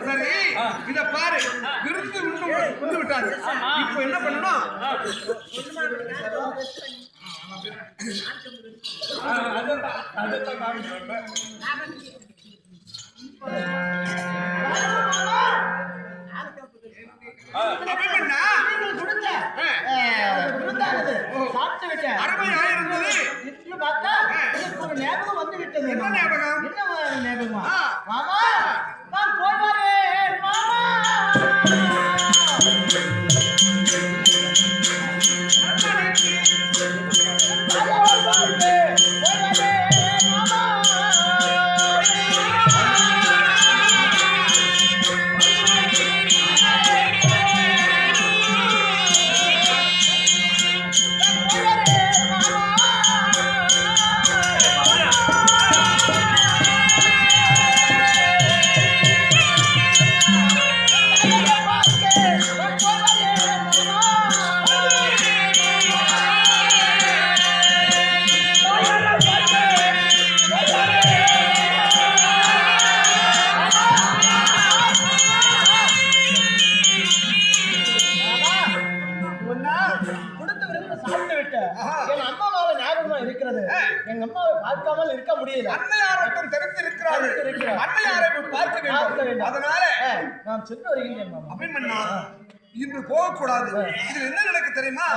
சரி, இத பாரு, விருந்து உண்டு விட்டாரு. இப்போ என்ன பண்ணணும்? அருமையாக இருந்தது. ஞாபகம் வந்து விட்டது. என்ன ஞாபகம்? என்ன ஞாபகம்? மாமா நான் போவாரே மாமா. எங்க அம்மாவை பார்க்காமல் இருக்க முடியல. அன்னையாரும் தெரிந்திருக்கிறார்கள். அன்னையாரை பார்க்க வேண்டும். அதனால நான் சென்று வருகிறேன். அபிமன்னா, இன்று போகக்கூடாது. இது என்ன நடக்கு தெரியுமா?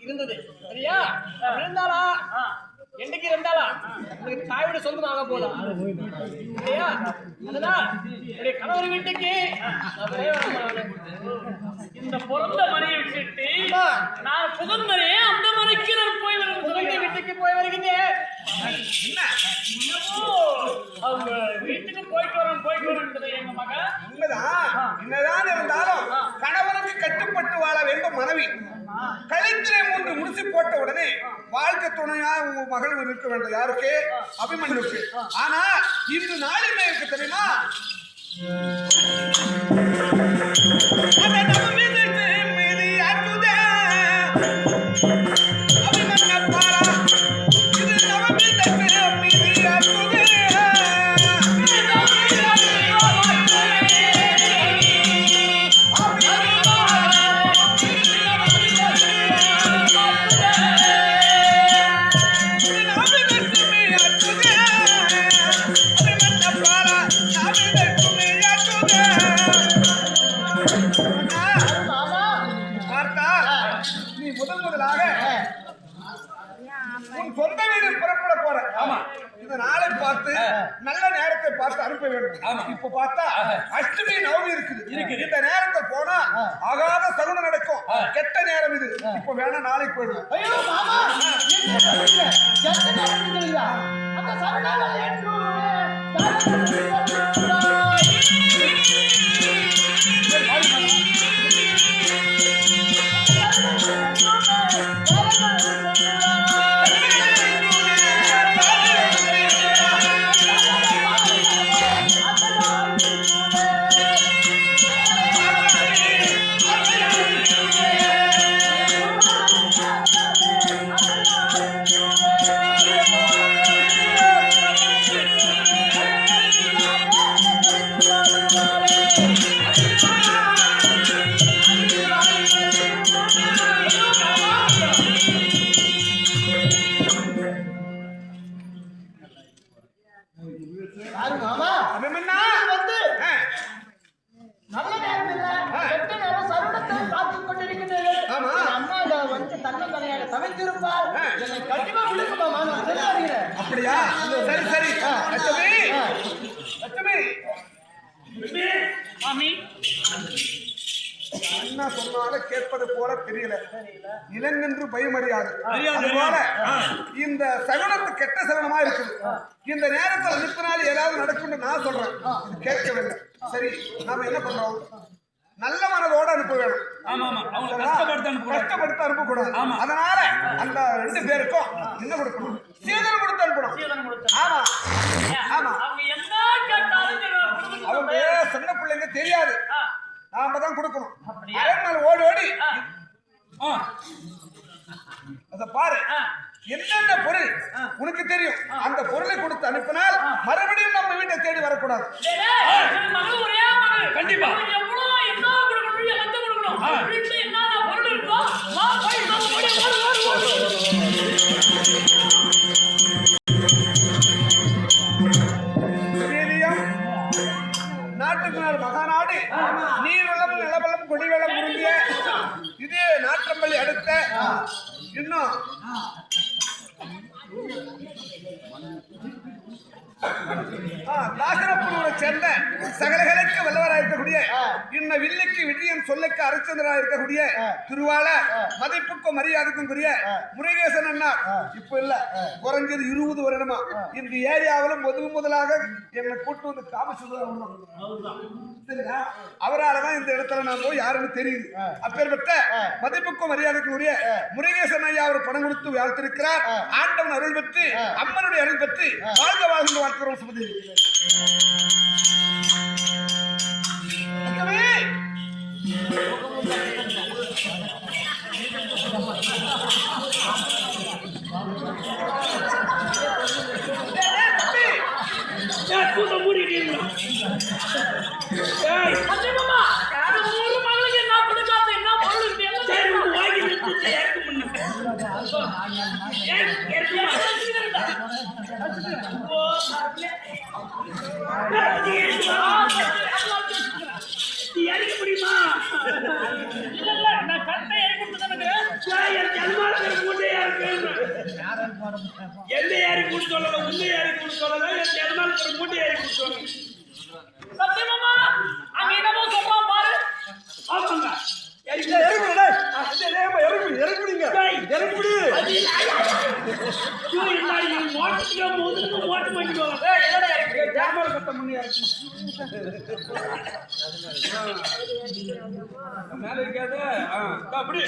இருந்தது சரியா? இருந்தாளா என்னைக்கு இருந்தாளா உங்களுக்கு தாயோட சொந்தமாக போலாம் இல்லையா? அதனால் என்னுடைய கணவர் வீட்டுக்கு இந்த பொருந்த மனையை விட்டு நான் புகழ்ந்தரே அந்த மனைக்கு நான் போய் வருகிறேன். வீட்டுக்கு போய் வருகிறேன். அவங்க வீட்டுக்கு போயிட்டு வரேன் எங்க மக. என்னதான் இருந்தாலும் கணவனுக்கு கட்டுப்பட்டு வாழ வேண்டும் மனைவி. கழிச்சே 3 முடிச்சு போட்ட உடனே வாழ்க்கை துணையா உங்க மகள் இருக்க வேண்டும். யாருக்கு? அபிமன்யுக்கு. ஆனா இன்று நாளில் இருக்கு தெரியுமா? சொந்த வீடு புறப்பட போற. ஆமா, இந்த நாளை பார்த்து நல்ல நேரத்தை பார்த்து அனுப்ப வேண்டும். இப்ப பார்த்தா அஷ்டமி நவமி இருக்குது. இந்த நேரத்தில் போனா ஆகாத சகுனம் நடக்கும். கெட்ட நேரம் இது. இப்ப வேணா நாளைக்கு போயிடலாம். ஐயோ மாமா, என்ன சொல்றீங்க? கெட்ட நேரம் சொல்றீங்களா? அந்த சகுனங்களை ஏற்றுக்கோங்க. அமைந்திருப்பார் என்னை கண்டிப்பா விழுக்குமா நான் தெரியாதுகிறேன். அப்படியா? சரி சரி. லட்சுமி லட்சுமி மாமி என்ன சொன்னாலும் கேட்பது போல தெரியல. இளங்கென்று பயமறியாது. அதுபோல இந்த சகுனத்து கெட்ட சகுனமா இருக்குது. இந்த நேரத்தில் அனுப்பினால் ஏதாவது நடக்கும் நான் சொல்றேன். கேட்கவில்லை. சரி, நாம என்ன பண்றோம்? நல்ல மனதோட அனுப்ப வேணும். கஷ்டப்படுத்த அனுப்பக்கூடாது. அதனால அந்த 2 பேருக்கும் என்ன கொடுக்கணும்? சீதனம் கொடுத்து அனுப்பணும். ஆமா ஆமா. அவங்க என்ன கேட்டாலும் அவங்க சின்ன பிள்ளைங்க தெரியாது. நாம தான் கொடுக்கணும். அரண்மனை ஓடி ஓடி அத பாரு. என்னென்ன பொருள் உனக்கு தெரியும். அந்த பொருளை கொடுத்து அனுப்பினால் மறுபடியும் நம்ம வீட்டை தேடி வரக்கூடாது. கண்டிப்பா என்ன கொடுக்கணும், எந்த கொடுக்கணும், வீட்டுல என்ன பொருள் இருக்கோ நாட்டுக்கு நாள் மகாநாடு நீர்வளம் நிலவளம் கொடிவளம் உருந்திய இதே நாற்றம்பள்ளி அடுத்த இன்னும் தாசனப்பூரை சேர்ந்த சகலகளுக்கு வல்லவராக இருக்கக்கூடிய இன்ன வில்லுக்கு விஜயன் சொல்லுக்கு அரிச்சந்திரா இருக்கக்கூடிய திருவாள மதிப்புக்கும் மரியாதைக்கும் கூடிய முருகேசன் அண்ணா இப்ப இல்ல குறைஞ்சது 20 வருடமா இந்த ஏரியாவிலும் முதலாக என்னை கூட்டு வந்து காமிச்சது. சரிங்களா? அவரால்தான் இந்த இடத்துல நான் போய் யாருன்னு தெரியுது. அப்பேற்பட்ட மதிப்புக்கும் மரியாதைக்கும் உரிய முருகேசன் ஐயா அவர் பணம் கொடுத்து வாழ்த்திருக்கிறார். ஆண்டவன் அருள் பெற்று அம்மனுடைய அருள் பெற்று வாழ்க வாழ்ந்து வாழ்க்கிறோம். சுமதி இறக்க முடியுமா? இல்ல நான் கரெக்டா இறக்கி எந்த ஏறி கூட சொல்லல, உன்னை ஏறி கூட சொல்லல, என் ஜென்மால் ஒரு மூட்டை ஏறி கூட சொல்லல. சத்தியமாமா அங்க என்னமோ சொல்றான் பாரு. ஆமாங்க மேல இருக்காது அப்படி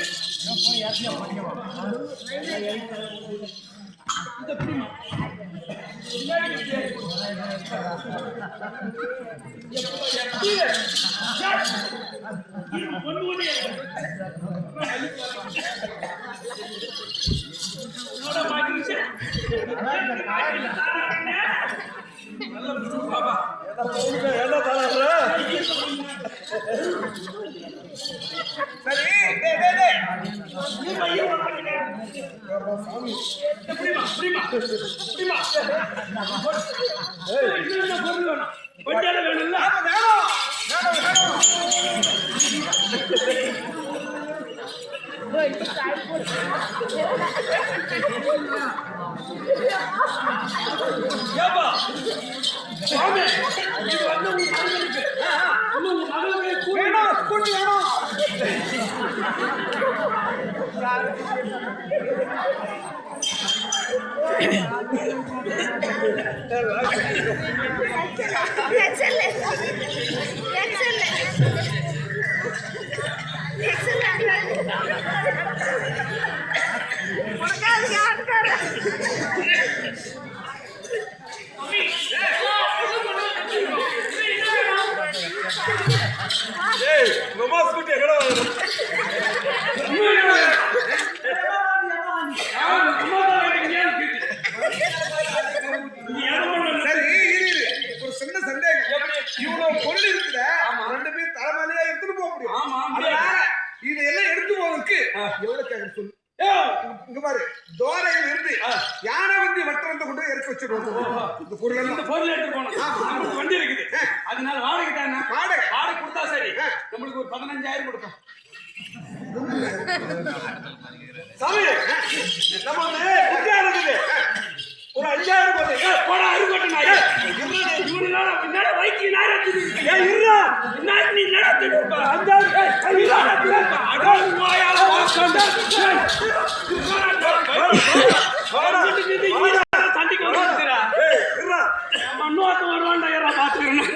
அதனால வாடகை தானே வாடகை கொடுத்தா சரி நம்மளுக்கு ஒரு 15,000 கொடுப்போம் சாமி நம்ம குட்டியா இருக்குது ஒரு 5000 போட்டு போடா அறுபட்டு நாய் இவனுனால பின்னாடி வைக்கி நாய் இருடா பின்னாடி நீ நடத்திட்டு 5000 அடோ வாயால வாசண்டா சண்டிக்கு வந்துடுறா மண்ணோக்கு வருவான்டா யாரா பாத்துக்கிறேன்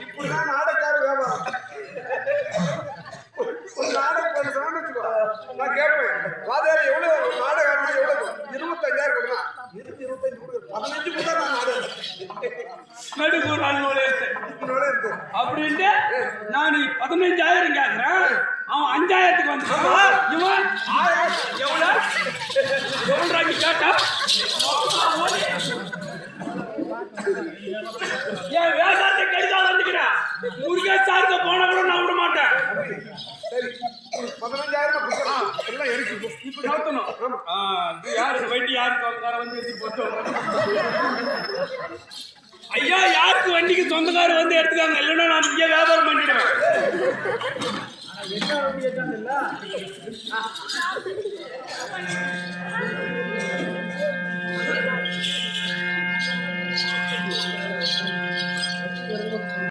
இப்படிதான் நாடகார வியாபாரம். ஒரு நாடகம் பண்ணுறோம்னு வச்சுக்கோ, நான் கேட்பேன் வாதியார் எவ்வளவு நாடகம்னா எவ்வளவு 25,000 கொடுக்கலாம் 25 கொடுக்க 15 கொடுத்தா நான் நாடகம் நடுக்கு ஒரு நாள் இதோட இருக்கு. அப்படின்ட்டு நான் 15,000 கேட்கிறேன் அவன் 5,000க்கு வந்து இவன் எவ்வளோ கேட்டா என் வேதாத்தை கெடுதா வந்துக்கிறேன் முருகேஷ் சாருக்கு போன கூட நான் விட மாட்டேன் சரி 15,000 கொடுக்கலாம் எல்லாம் இருக்கு. இப்ப நடத்தணும் யாருக்கு வண்டி யாருக்கு சொந்தக்கார வந்து எடுத்து போட்டோம் ஐயா யாருக்கு வண்டிக்கு சொந்தக்காரர் வந்து எடுத்துக்காங்க இல்லைன்னா நான் இங்கே வியாபாரம் பண்ணிடுவேன் என்ன வண்டி கேட்டாங்கல்ல